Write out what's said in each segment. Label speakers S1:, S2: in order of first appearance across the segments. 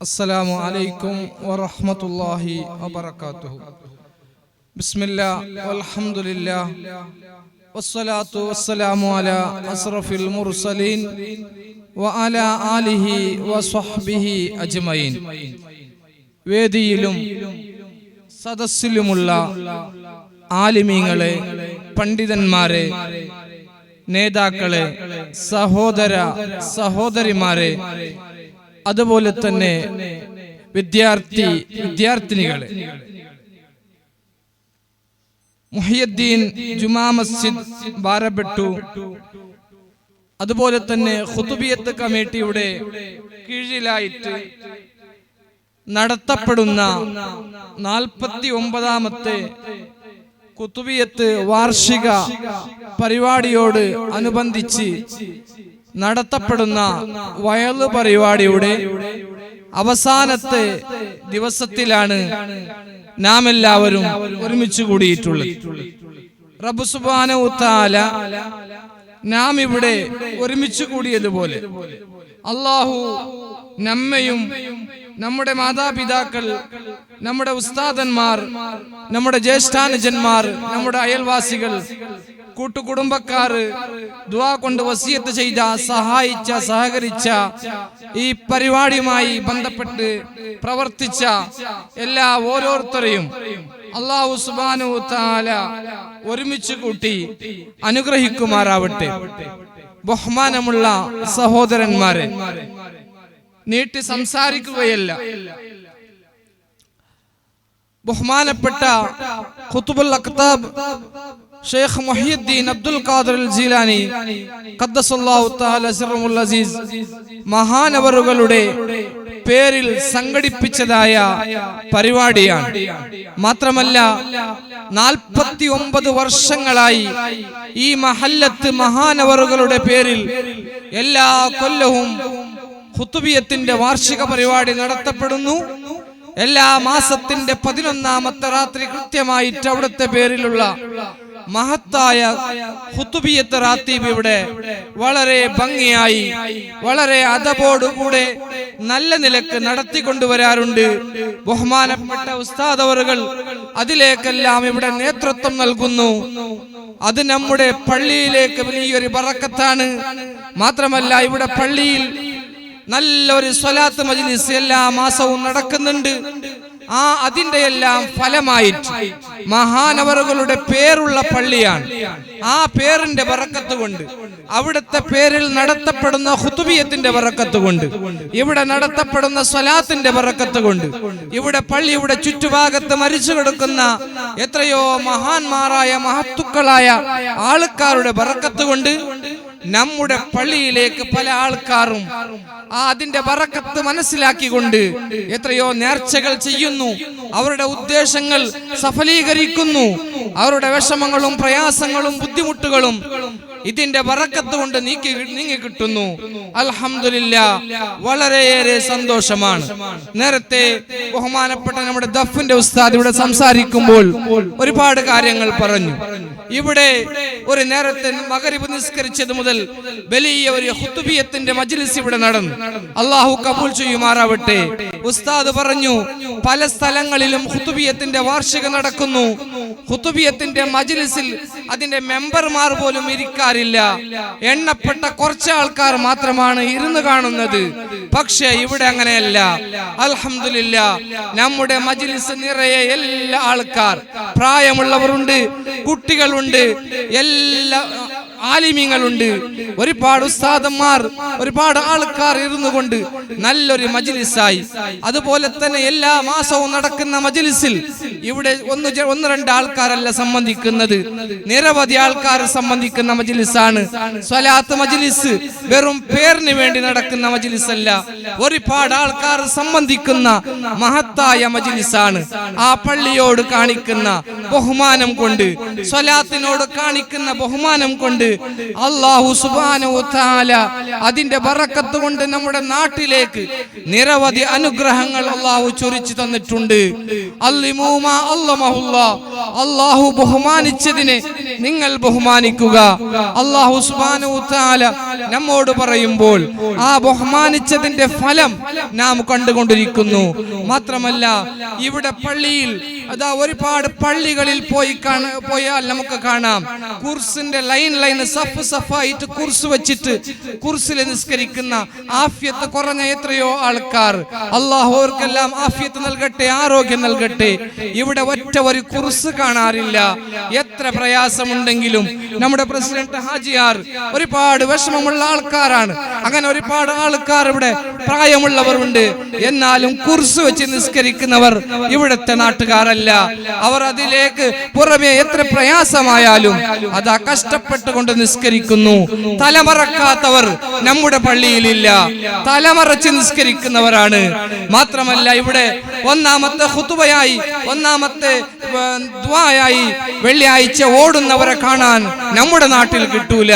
S1: അസ്സലാമു അലൈക്കും വറഹ്മത്തുള്ളാഹി വബറകാതുഹു. ബിസ്മില്ലാഹ് വൽഹംദുലില്ലാഹ് വസ്സലാത്തു വസ്സലാമു അലാ അസ്റഫിൽ മുർസലീൻ വഅലാ ആലിഹി വസ്വഹ്ബിഹി അജ്മഈൻ. വേദിയിലും സദസ്സിലുമുള്ള ആലിമീങ്ങളെ, പണ്ഡിതന്മാരെ, നേതാക്കളെ, സഹോദര സഹോദരിമാരെ, അതുപോലെ തന്നെ വിദ്യാർത്ഥിനികളെ, മുഹിയുദ്ദീൻ ജുമാ മസ്ജിദ് ബാരബെട്ടു, അതുപോലെ തന്നെ ഖുതുബിയത്ത് കമ്മിറ്റിയുടെ കീഴിലായിട്ട് നടത്തപ്പെടുന്ന 49ാമത്തെ ഖുതുബിയത്ത് വാർഷിക പരിപാടിയോട് അനുബന്ധിച്ച് നടത്തപ്പെടുന്ന വയല് പരിപാടിയുടെ അവസാനത്തെ ദിവസത്തിലാണ് നാം എല്ലാവരും ഒരുമിച്ച് കൂടിയിട്ടുള്ളത്. റബ്ബ് സുബ്ഹാനഹു തആല നാം ഇവിടെ ഒരുമിച്ച് കൂടിയതുപോലെ അല്ലാഹു നമ്മയും നമ്മുടെ മാതാപിതാക്കൾ, നമ്മുടെ ഉസ്താദന്മാർ, നമ്മുടെ ജ്യേഷ്ഠാനുജന്മാർ, നമ്മുടെ അയൽവാസികൾ, കൂട്ടുകുടുംബക്കാർ, ദുആ കൊണ്ട് വസിയത്ത് ചെയ്ത, സഹായിച്ച, സഹകരിച്ച, ഈ പരിപാടിയുമായി ബന്ധപ്പെട്ട് പ്രവർത്തിച്ച എല്ലാ ഓരോരുത്തരെയും അല്ലാഹു സുബ്ഹാനഹു തആല ഒരുമിച്ച് കൂട്ടി അനുഗ്രഹിക്കുമാറാവട്ടെ. ബഹുമാനമുള്ള സഹോദരന്മാരെ, നീട്ടി സംസാരിക്കുകയല്ല, ബഹുമാനപ്പെട്ട ഖുത്ബുൽ അഖ്താബ് ഷെയ്ഖ് മുഹിയുദ്ദീൻ അബ്ദുൽ ഖാദിർ ജീലാനി ഖദ്ദസല്ലാഹു തആല സിർറുൽ അസീസ് മഹാനവറുകളുടെ പേരിൽ സംഘടിപ്പിച്ചതായ പരിപാടിയാണ്. മാത്രമല്ല 49 വർഷങ്ങളായി ഈ മഹല്ലത്ത് മഹാനവറുകളുടെ പേരിൽ എല്ലാ കൊല്ലവും ഖുതുബിയത്തിന്റെ വാർഷിക പരിപാടി നടത്തപ്പെടുന്നു. എല്ലാ മാസത്തിന്റെ 11ാമത്തെ രാത്രി കൃത്യമായിട്ട് അവിടുത്തെ പേരിലുള്ള മഹത്തായ ഖുതുബിയത്ത് റാത്തീബ് ഇവിടെ വളരെ ഭംഗിയായി, വളരെ അദബോടുകൂടെ നല്ല നിലക്ക് നടത്തിക്കൊണ്ടുവരാറുണ്ട്. ബഹുമാനപ്പെട്ട ഉസ്താദ് അവറുകൾ അതിലേക്കെല്ലാം ഇവിടെ നേതൃത്വം നൽകുന്നു. അത് നമ്മുടെ പള്ളിയിലേക്ക് വലിയൊരു ബറക്കത്താണ്. മാത്രമല്ല ഇവിടെ പള്ളിയിൽ നല്ലൊരു സ്വലാത്ത് മജ്ലിസ് എല്ലാ മാസവും നടക്കുന്നുണ്ട്. അതിന്റെ എല്ലാം ഫലമായിട്ട് മഹാനവറുകളുടെ പേരുള്ള പള്ളിയാണ്. ആ പേരിന്റെ ബറക്കത്ത് കൊണ്ട്, അവിടുത്തെ പേരിൽ നടത്തപ്പെടുന്ന ഖുതുബിയത്തിന്റെ ബറക്കത്ത് കൊണ്ട്, ഇവിടെ നടത്തപ്പെടുന്ന സ്വലാത്തിന്റെ ബറക്കത്ത് കൊണ്ട്, ഇവിടെ പള്ളിയുടെ ചുറ്റുഭാഗത്ത് മരിച്ചു കിടക്കുന്ന എത്രയോ മഹാന്മാരായ മഹത്തുക്കളായ ആൾക്കാരുടെ ബറക്കത്ത് കൊണ്ട് നമ്മുടെ പള്ളിയിലേക്ക് പല ആൾക്കാരും അതിന്റെ ബറക്കത്ത് മനസ്സിലാക്കിക്കൊണ്ട് എത്രയോ നേർച്ചകൾ ചെയ്യുന്നു, അവരുടെ ഉദ്ദേശങ്ങൾ സഫലീകരിക്കുന്നു, അവരുടെ വിഷമങ്ങളും പ്രയാസങ്ങളും ബുദ്ധിമുട്ടുകളും ഇതിന്റെ ബറക്കത്ത് കൊണ്ട് നീങ്ങി കിട്ടുന്നു. അൽഹംദുലില്ലാഹ്, വളരെയേറെ സന്തോഷമാണ്. നേരത്തെ ബഹുമാനപ്പെട്ട നമ്മുടെ ദഫിന്റെ ഉസ്താദ് ഇവിടെ സംസാരിക്കുമ്പോൾ ഒരുപാട് കാര്യങ്ങൾ പറഞ്ഞു. ഇവിടെ ഒരു നേരത്തെ മഗ്രിബ് നിസ്കരിച്ചത് മുതൽ വലിയ ഒരു ഖുതുബിയത്തിന്റെ മജ്ലിസ് ഇവിടെ നടന്നു. അല്ലാഹു കബൂൽ ചെയ്യുമാറാവട്ടെ. ഉസ്താദ് പറഞ്ഞു, പല സ്ഥലങ്ങളിലും ഖുതുബിയത്തിന്റെ വാർഷിക നടക്കുന്നു. ഖുതുബിയത്തിന്റെ മജ്ലിസിൽ അതിന്റെ മെമ്പർമാർ പോലും ഇരിക്കാറില്ല. എണ്ണപ്പെട്ട കുറച്ച് ആൾക്കാർ മാത്രമാണ് ഇരുന്ന് കാണുന്നത്. പക്ഷേ ഇവിടെ അങ്ങനെയല്ല. അൽഹംദുലില്ലാഹ്, നമ്മുടെ മജ്ലിസ് നിറയെ എല്ലാ ആൾക്കാർ, പ്രായമുള്ളവരുണ്ട്, കുട്ടികളുണ്ട്, എല്ലാ ആലിമീങ്ങളുണ്ട്, ഒരുപാട് ഉസ്താദന്മാർ, ഒരുപാട് ആൾക്കാർ ഇരുന്നു കൊണ്ട് നല്ലൊരു മജ്ലിസായി. അതുപോലെ തന്നെ എല്ലാ മാസവും നടക്കുന്ന മജ്ലിസിൽ ഇവിടെ ഒന്ന് രണ്ട് ആൾക്കാരല്ല സംബന്ധിക്കുന്നത്, നിരവധി ആൾക്കാർ സംബന്ധിക്കുന്ന മജ്ലിസാണ്. സ്വലാത്ത് മജ്ലിസ് വെറും പേരിന് വേണ്ടി നടക്കുന്ന മജ്ലിസ് അല്ല, ഒരുപാട് ആൾക്കാർ സംബന്ധിക്കുന്ന മഹത്തായ മജ്ലിസാണ്. ആ പള്ളിയോട് കാണിക്കുന്ന ബഹുമാനം കൊണ്ട്, സ്വലാത്തിനോട് കാണിക്കുന്ന ബഹുമാനം കൊണ്ട് അല്ലാഹു സുബ്ഹാനഹു വ തആല അതിന്റെ ബറക്കത്ത് കൊണ്ട് നമ്മുടെ നാട്ടിലേക്ക് നിരവധി അനുഗ്രഹങ്ങൾ അല്ലാഹു ചൊരിച്ചു തന്നിട്ടുണ്ട്. അല്ലിമൂമാ അല്ലമഹുല്ലാ, അല്ലാഹു ബഹുമാനിച്ചതിനെ നിങ്ങൾ ബഹുമാനിക്കുക. അല്ലാഹു സുബ്ഹാനഹു വ തആല നമ്മോട് പറയുമ്പോൾ ആ ബഹുമാനിച്ചതിന്റെ ഫലം നാം കണ്ടുകൊണ്ടിരിക്കുന്നു. മാത്രമല്ല ഇവിടെ പള്ളിയിൽ അതാ ഒരുപാട് പള്ളികളിൽ പോയാൽ നമുക്ക് കാണാം കുർസിന്റെ ലൈൻ സഫായിട്ട് കുർസ് വെച്ചിട്ട് കുർസിൽ നിസ്കരിക്കുന്ന ആഫിയത്ത് കുറഞ്ഞ എത്രയോ ആൾക്കാർ. അല്ലാഹു അവർക്കെല്ലാം ആഫിയത്ത് നൽകട്ടെ, ആരോഗ്യം നൽകട്ടെ. ഇവിടെ ഒറ്റ ഒരു കുർസ് കാണാറില്ല. എത്ര പ്രയാസമുണ്ടെങ്കിലും നമ്മുടെ പ്രസിഡന്റ് ഹാജിയാർ ഒരുപാട് വിഷമമുള്ള ആൾക്കാരാണ്. അങ്ങനെ ഒരുപാട് ആൾക്കാർ ഇവിടെ പ്രായമുള്ളവർ ഉണ്ട്. എന്നാലും കുർസ് വെച്ച് നിസ്കരിക്കുന്നവർ ഇവിടുത്തെ നാട്ടുകാരല്ല. അവർ അതിലേക്ക് പുറമെ എത്ര പ്രയാസമായാലും അതാ കഷ്ടപ്പെട്ടുകൊണ്ട് നിസ്കരിക്കുന്നു. തലമറക്കാത്തവർ നമ്മുടെ പള്ളിയിലില്ല, തലമറച്ച് നിസ്കരിക്കുന്നവരാണ്. മാത്രമല്ല ഇവിടെ ഒന്നാമത്തെ ഖുതുബയായി, ഒന്നാമത്തെ ദുആയായി വെള്ളിയാഴ്ച ഓടുന്നവരെ കാണാൻ നമ്മുടെ നാട്ടിൽ കിട്ടൂല.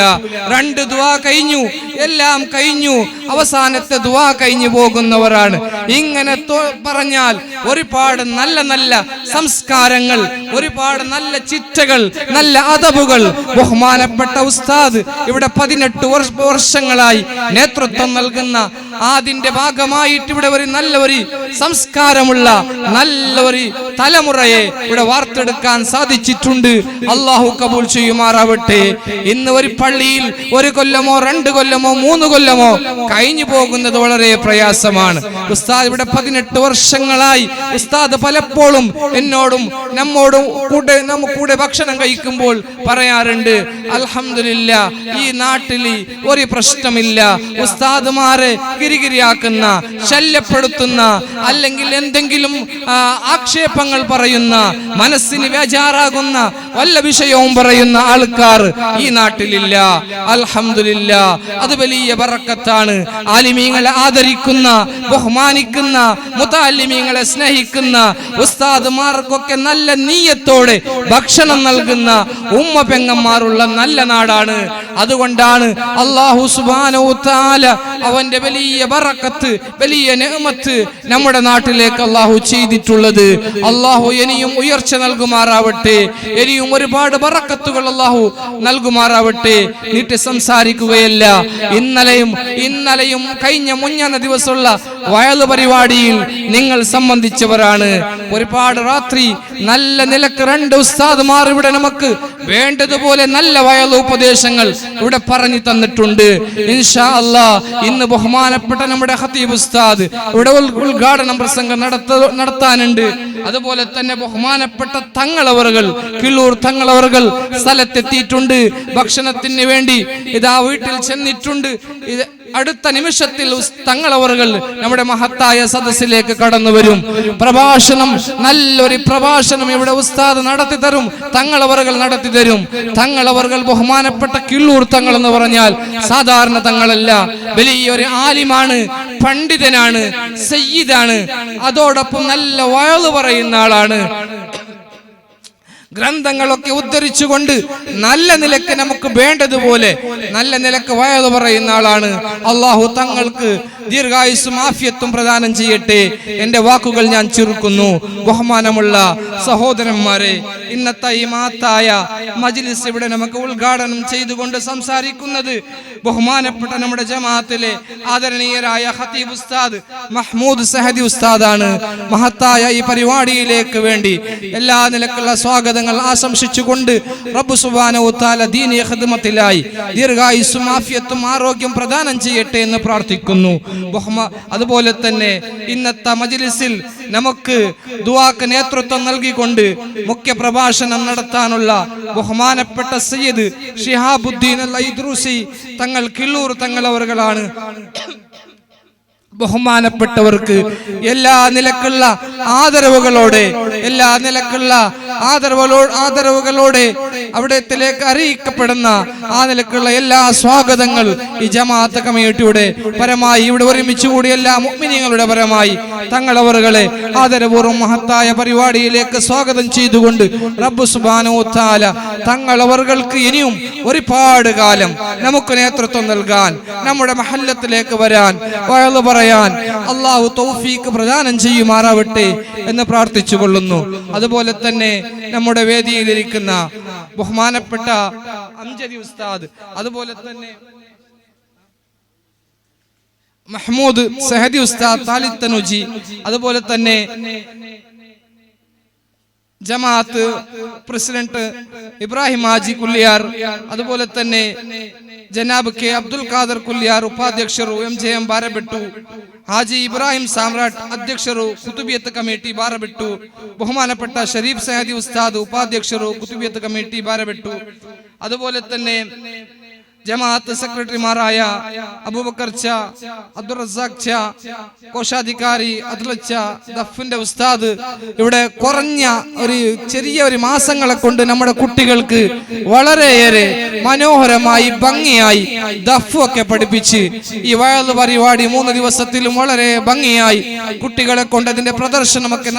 S1: 2 ദുആ കഴിഞ്ഞു, എല്ലാം കഴിഞ്ഞു, അവസാനത്തെ ദുആ കഴിഞ്ഞു പോകുന്നവരാണ്. ഇങ്ങനെ പറഞ്ഞാൽ ഒരുപാട് നല്ല നല്ല സംസ്കാരങ്ങൾ, ഒരുപാട് നല്ല ചിട്ടകൾ, നല്ല അദബുകൾ ബഹുമാനപ്പെട്ട ഉസ്താദ് ഇവിടെ 18 വർഷങ്ങളായി നേതൃത്വം നൽകുന്ന അതിന്റെ ഭാഗമായിട്ട് ഇവിടെ ഒരു നല്ല ഒരു സംസ്കാരമുള്ള നല്ല ഒരു തലമുറയെ ഇവിടെ വാർത്തെടുക്കാൻ സാധിച്ചിട്ടുണ്ട്. അല്ലാഹു കബൂൽ ചെയ്യുമാറാവട്ടെ. ഇന്ന് ഒരു പള്ളിയിൽ 1 കൊല്ലമോ 2 കൊല്ലമോ 3 കൊല്ലമോ കഴിഞ്ഞു പോകുന്നത് വളരെ പ്രയാസമാണ്. ഉസ്താദ് ഇവിടെ 18 വർഷങ്ങളായി ഉസ്താദ് പലപ്പോഴും എന്നോടും നമ്മോടും കൂടെ ഭക്ഷണം കഴിക്കുമ്പോൾ പറയാറുണ്ട്, അൽഹംദുലില്ലാ ഈ നാട്ടിൽ ഒരു പ്രശ്നമില്ല. ഉസ്താദുമാരെ ഗിരിഗിരിയാക്കുന്ന, ശല്യപ്പെടുത്തുന്ന, അല്ലെങ്കിൽ എന്തെങ്കിലും ആക്ഷേപങ്ങൾ പറയുന്ന, മനസ്സിന് ബേജാറാകുന്ന വല്ല വിഷയവും പറയുന്ന ആൾക്കാർ ഈ നാട്ടിലില്ല. അൽഹംദുലില്ലാ, അത് വലിയ ബറക്കത്താണ്. ആലിമീങ്ങളെ ആദരിക്കുന്ന, ബഹുമാനിക്കുന്ന, മുതഅല്ലിമീങ്ങളെ സ്നേഹിക്കുന്ന, ഉസ്താദുമാർക്കൊക്കെ നല്ല നീയത്തോടെ ഭക്ഷണം നൽകുന്ന ഉമ്മ പെങ്ങന്മാരുള്ള നല്ല നാടാണ്. അതുകൊണ്ടാണ് അല്ലാഹു സുബ്ഹാനഹു വ തആല അവന്റെ വലിയ ബറക്കത്ത്, വലിയ നിഅമത്ത് നമ്മുടെ നാട്ടിലേക്ക് അല്ലാഹു ചെയ്തിട്ടുള്ളത്. അല്ലാഹു ഇനിയും ഉയർച്ച നൽകുമാറാവട്ടെ. ഇനിയും ഒരുപാട് ബറക്കത്തുകൾ അല്ലാഹു നൽകുമാറാവട്ടെ. നീട്ടി സംസാരിക്കുകയല്ല. ഇന്നലെയും കഴിഞ്ഞ മുഞ്ഞ ദിവസമുള്ള വയലു പരിപാടിയിൽ നിങ്ങൾ സംബന്ധിച്ചവരാണ്. ഒരുപാട് രാത്രി നല്ല നിലക്ക് 2 ഉസ്താദുമാർ ഇവിടെ നമുക്ക് വേണ്ടതുപോലെ നല്ല വയലു ഉപദേശങ്ങൾ ഇവിടെ പറഞ്ഞു തന്നിട്ടുണ്ട്. ഇൻഷാ അല്ലാഹ് ഇന്ന് ബഹുമാനപ്പെട്ട നമ്മുടെ ഖതീബ് ഉസ്താദ് ഇവിടെ ഉദ്ഘാടന പ്രസംഗം നടത്താനുണ്ട്. അതുപോലെ തന്നെ ബഹുമാനപ്പെട്ട തങ്ങളവറുകൾ, കിള്ളൂർ തങ്ങളവറുകൾ സ്ഥലത്തെത്തിയിട്ടുണ്ട്. ഭക്ഷണത്തിന് വേണ്ടി ഇതാ വീട്ടിൽ ചെന്നിട്ടുണ്ട്. അടുത്ത നിമിഷത്തിൽ തങ്ങളവറുകൾ നമ്മുടെ മഹത്തായ സദസ്സിലേക്ക് കടന്നു വരും. പ്രഭാഷണം, നല്ലൊരു പ്രഭാഷണം ഇവിടെ ഉസ്താദ് നടത്തി തരും, തങ്ങളവറുകൾ നടത്തി തരും. തങ്ങളവറുകൾ ബഹുമാനപ്പെട്ട കിള്ളൂർ തങ്ങൾ എന്ന് പറഞ്ഞാൽ സാധാരണ തങ്ങളല്ല, വലിയൊരു ആലിമാണ്, പണ്ഡിതനാണ്, സയ്യിദാണ്. അതോടൊപ്പം നല്ല വയലു പറയുന്ന ആളാണ്. ഗ്രന്ഥങ്ങളൊക്കെ ഉദ്ധരിച്ചുകൊണ്ട് നല്ല നിലക്ക് നമുക്ക് വേണ്ടതുപോലെ നല്ല നിലക്ക് വയലു പറയുന്ന ആളാണ്. അല്ലാഹു തങ്ങൾക്ക് ദീർഘായുസ്സും ആഫിയത്തും പ്രദാനം ചെയ്യട്ടെ. എന്റെ വാക്കുകൾ ഞാൻ ചുരുക്കുന്നു. ബഹുമാനമുള്ള സഹോദരന്മാരെ, ഇന്നത്തെ ഈ മഹത്തായ മജ്ലിസ് ഇവിടെ നമുക്ക് ഉദ്ഘാടനം ചെയ്തുകൊണ്ട് സംസാരിക്കുന്നത് ബഹുമാനപ്പെട്ട നമ്മുടെ ജമാഅത്തിലെ ആദരണീയരായ ഖതീബ് ഉസ്താദ് മഹ്മൂദ് സഹദി ഉസ്താദാണ്. മഹത്തായ ഈ പരിപാടിയിലേക്ക് വേണ്ടി എല്ലാ നിലക്കുള്ള സ്വാഗതങ്ങൾ ആശംസിച്ചുകൊണ്ട് റബ്ബ് സുബ്ഹാനഹു വ തആല ദീനി ഖിദ്മത്തിലായി ദീർഘായുസ്സും ആഫിയത്തും ആരോഗ്യം പ്രദാനം ചെയ്യട്ടെ എന്ന് പ്രാർത്ഥിക്കുന്നു. അതുപോലെ തന്നെ ഇന്നത്തെ മജ്ലിസിൽ നമുക്ക് ദുആക്ക് നേതൃത്വം നൽകിക്കൊണ്ട് മുഖ്യ പ്രഭാഷണം നടത്താനുള്ള ബഹുമാനപ്പെട്ട സയ്യിദ് ഷിഹാബുദ്ദീൻ അൽ ഐദ്രൂസി തങ്ങൾ കിള്ളൂർ തങ്ങളവറുകളാണ്. ബഹുമാനപ്പെട്ടവർക്ക് എല്ലാ നിലക്കുള്ള ആദരവുകളോടെ, എല്ലാ നിലക്കുള്ള ആദരവുകളോടെ അവിടത്തിലേക്ക് അറിയിക്കപ്പെടുന്ന ആ നിലക്കുള്ള എല്ലാ സ്വാഗതങ്ങൾ ഈ ജമാഅത്ത് കമ്മിറ്റിയുടെ പരമായി ഇവിടെ ഒരുമിച്ച് കൂടിയ എല്ലാ മുഅ്മിനീങ്ങളുടെ പരമായി തങ്ങളവറുകളെ ആദരപൂർവ്വം മഹത്തായ പരിപാടിയിലേക്ക് സ്വാഗതം ചെയ്തുകൊണ്ട് റബ്ബ് സുബ്ഹാനഹു വ തആല തങ്ങളവറുകൾക്ക് ഇനിയും ഒരുപാട് കാലം നമുക്ക് നേതൃത്വം നൽകാൻ, നമ്മുടെ മഹല്ലത്തിലേക്ക് വരാൻ, വഅദ് പറയാൻ അല്ലാഹു തൗഫീഖ് പ്രദാനം ചെയ്യുമാറാവട്ടെ എന്ന് പ്രാർത്ഥിച്ചു കൊള്ളുന്നു. അതുപോലെ തന്നെ നമ്മുടെ വേദിയിലിരിക്കുന്ന ബഹുമാനപ്പെട്ട അംജദി ഉസ്താദ്, അതുപോലെ തന്നെ മഹ്മൂദ് സഹദി ഉസ്താദ് താലിബ് തനൂജി, അതുപോലെ തന്നെ ജമാഅത്ത് പ്രസിഡന്റ് ഇബ്രാഹിം ഹാജി കുല്ലിയാർ, അതുപോലെ തന്നെ ജനാബ് കെ അബ്ദുൽ ഖാദർ കുല്ലിയാർ ഉപാധ്യക്ഷರು MJM ബാരബെട്ടു, ഹാജി ഇബ്രാഹിം സാമ്രാട്ട് അധ്യക്ഷರು കുതുബിയത്ത് കമ്മിറ്റി ബാരബെട്ടു, ബഹുമാനപ്പെട്ട ഷരീഫ് സഹദി ഉസ്താദ് ഉപാധ്യക്ഷರು കുതുബിയത്ത് കമ്മിറ്റി ബാരബെട്ടു, അതുപോലെ തന്നെ ജമാഅത്ത് സെക്രട്ടറിമാരായ അബൂബക്കർ ച്ച, അബ്ദുൾ റസാഖ് ച്ച, കോശാധികാരി അദ്ല ച്ച, ദഫിന്റെ ഉസ്താദ്, ഇവിടെ കുറഞ്ഞ ചെറിയ മാസങ്ങളെ കൊണ്ട് നമ്മുടെ കുട്ടികൾക്ക് വളരെയേറെ മനോഹരമായി ഭംഗിയായി ദഫ് ഒക്കെ പഠിപ്പിച്ച് ഈ വയൽ പരിപാടി 3 ദിവസത്തിലും വളരെ ഭംഗിയായി കുട്ടികളെ കൊണ്ട് അതിന്റെ പ്രദർശനമൊക്കെ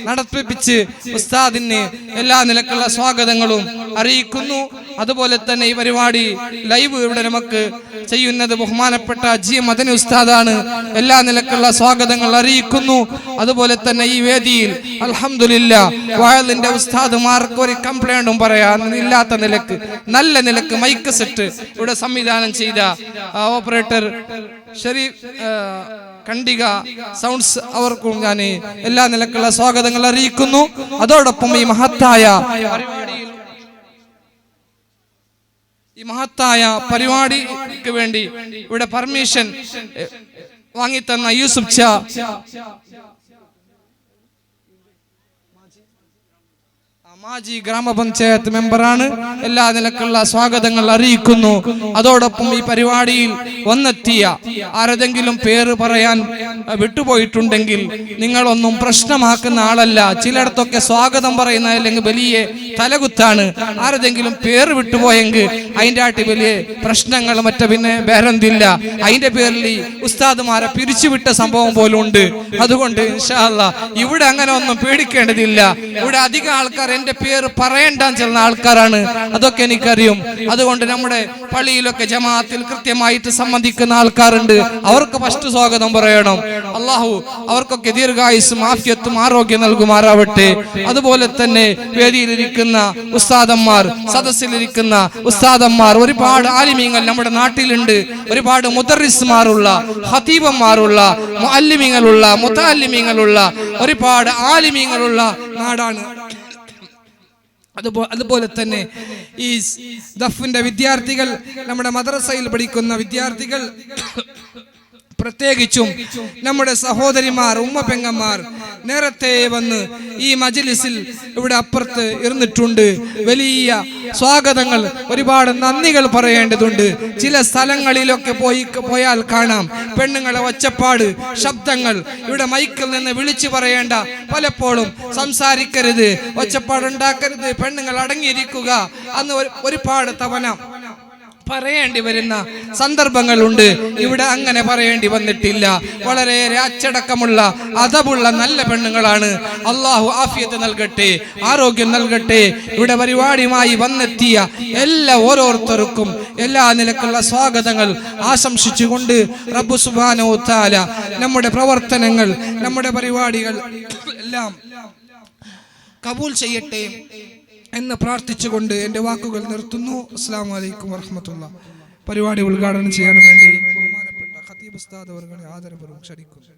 S1: നടത്തിപ്പിച്ച് ഉസ്താദിന് എല്ലാ നിലക്കുള്ള സ്വാഗതങ്ങളും അറിയിക്കുന്നു. അതുപോലെ തന്നെ ഈ പരിപാടി ലൈവ് ഇവിടെ നമുക്ക് ചെയ്യുന്നത് ബഹുമാനപ്പെട്ട ജി മദനി ഉസ്താദാണ്. എല്ലാ നിലക്കുള്ള സ്വാഗതങ്ങൾ അറിയിക്കുന്നു. അതുപോലെ തന്നെ ഈ വേദിയിൽ അൽഹംദുലില്ലാ വയലിന്റെ ഉസ്താദുമാർക്ക് ഒരു കംപ്ലൈന്റും പറയാൻ ഇല്ലാത്ത നിലക്ക് നല്ല നിലക്ക് മൈക്ക് സെറ്റ് ഇവിടെ സംവിധാനം ചെയ്ത ഓപ്പറേറ്റർ ഷരീഫ് കണ്ടിക സൗണ്ട്സ് അവർക്കും ഞാൻ എല്ലാ നിലക്കുള്ള സ്വാഗതങ്ങൾ അറിയിക്കുന്നു. അതോടൊപ്പം ഈ മഹത്തായ പരിപാടിക്ക് വേണ്ടി ഇവിടെ പെർമിഷൻ വാങ്ങിത്തന്ന യൂസുഫ് ച്ച, മാജി ഗ്രാമപഞ്ചായത്ത് മെമ്പറാണ്. എല്ലാ നിലക്കുള്ള സ്വാഗതങ്ങൾ അറിയിക്കുന്നു. അതോടൊപ്പം ഈ പരിപാടിയിൽ വന്നെത്തിയ ആരെതെങ്കിലും പേര് പറയാൻ വിട്ടുപോയിട്ടുണ്ടെങ്കിൽ നിങ്ങളൊന്നും പ്രശ്നമാക്കുന്ന ആളല്ല. ചിലയിടത്തൊക്കെ സ്വാഗതം പറയുന്ന അല്ലെങ്കിൽ വലിയ തലകുത്താണ്. ആരെതെങ്കിലും പേര് വിട്ടുപോയെങ്കിൽ അതിൻ്റെ ആട്ടി വലിയ പ്രശ്നങ്ങൾ പിന്നെ വേറെന്തില്ല. അതിന്റെ പേരിൽ ഈ ഉസ്താദുമാരെ പിരിച്ചുവിട്ട സംഭവം പോലും ഉണ്ട്. അതുകൊണ്ട് ഇൻഷാ അല്ലാഹ് ഇവിടെ അങ്ങനെ ഒന്നും പേടിക്കേണ്ടതില്ല. ഇവിടെ അധികം ആൾക്കാർ എന്റെ പേര് പറയണ്ടെന്ന് ചെല്ലുന്ന ആൾക്കാരാണ്. അതൊക്കെ എനിക്കറിയും. അതുകൊണ്ട് നമ്മുടെ പള്ളിയിലൊക്കെ ജമാഅത്തിൽ കൃത്യമായിട്ട് സംബന്ധിക്കുന്ന ആൾക്കാരുണ്ട്. അവർക്ക് ഫസ്റ്റ് സ്വാഗതം പറയണം. അള്ളാഹു അവർക്കൊക്കെ ദീർഘായുസ്സും ആഫിയത്തും ആരോഗ്യം നൽകുമാറാവട്ടെ. അതുപോലെ തന്നെ വേദിയിലിരിക്കുന്ന ഉസ്താദന്മാർ, സദസ്സിലിരിക്കുന്ന ഉസ്താദന്മാർ, ഒരുപാട് ആലിമീങ്ങൾ നമ്മുടെ നാട്ടിലുണ്ട്. ഒരുപാട് മുദർറിസ്മാരുള്ള, ഖതീബന്മാരുള്ള, മുഅല്ലിമീങ്ങളുള്ള, മുതഅല്ലിമീങ്ങളുള്ള ഒരുപാട് ആലിമീങ്ങളുള്ള നാടാണ്. അതുപോലെ തന്നെ ഈ ദഫിന്റെ വിദ്യാർത്ഥികൾ, നമ്മുടെ മദ്രസയിൽ പഠിക്കുന്ന വിദ്യാർത്ഥികൾ, പ്രത്യേകിച്ചും നമ്മുടെ സഹോദരിമാർ, ഉമ്മ പെങ്ങന്മാർ നേരത്തെ വന്ന് ഈ മജ്ലിസിൽ ഇവിടെ അപ്പുറത്ത് ഇരുന്നിട്ടുണ്ട്. വലിയ സ്വാഗതങ്ങൾ, ഒരുപാട് നന്ദികൾ പറയേണ്ടതുണ്ട്. ചില സ്ഥലങ്ങളിലൊക്കെ പോയാൽ കാണാം പെണ്ണുങ്ങളെ ഒച്ചപ്പാട്, ശബ്ദങ്ങൾ. ഇവിടെ മൈക്കിൽ നിന്ന് വിളിച്ചു പറയേണ്ട, പലപ്പോഴും സംസാരിക്കരുത്, ഒച്ചപ്പാടുണ്ടാക്കരുത്, പെണ്ണുങ്ങൾ അടങ്ങിയിരിക്കുക അന്ന് ഒരുപാട് തവണ പറയേണ്ടി വരുന്ന സന്ദർഭങ്ങളുണ്ട്. ഇവിടെ അങ്ങനെ പറയേണ്ടി വന്നിട്ടില്ല. വളരെ അച്ചടക്കമുള്ള, അദബുള്ള നല്ല പെണ്ണുങ്ങളാണ്. അള്ളാഹു ആഫിയത്ത് നൽകട്ടെ, ആരോഗ്യം നൽകട്ടെ. ഇവിടെ പരിപാടിയുമായി വന്നെത്തിയ ഓരോരുത്തർക്കും എല്ലാ നിലക്കുള്ള സ്വാഗതങ്ങൾ ആശംസിച്ചുകൊണ്ട് റബ്ബ് സുബ്ഹാനഹു വ തആല നമ്മുടെ പ്രവർത്തനങ്ങൾ, നമ്മുടെ പരിപാടികൾ എല്ലാം കബൂൽ ചെയ്യട്ടെ എന്ന് പ്രാർത്ഥിച്ചുകൊണ്ട് എൻ്റെ വാക്കുകൾ നിർത്തുന്നു. അസ്സലാമു അലൈക്കും വറഹ്മത്തുള്ളാഹി. പരിപാടി ഉദ്ഘാടനം ചെയ്യാൻ വേണ്ടി ബഹുമാനപ്പെട്ട ഖതീബ് ഉസ്താദ് അവരെ ആദരപൂർവ്വം ക്ഷണിക്കുന്നു.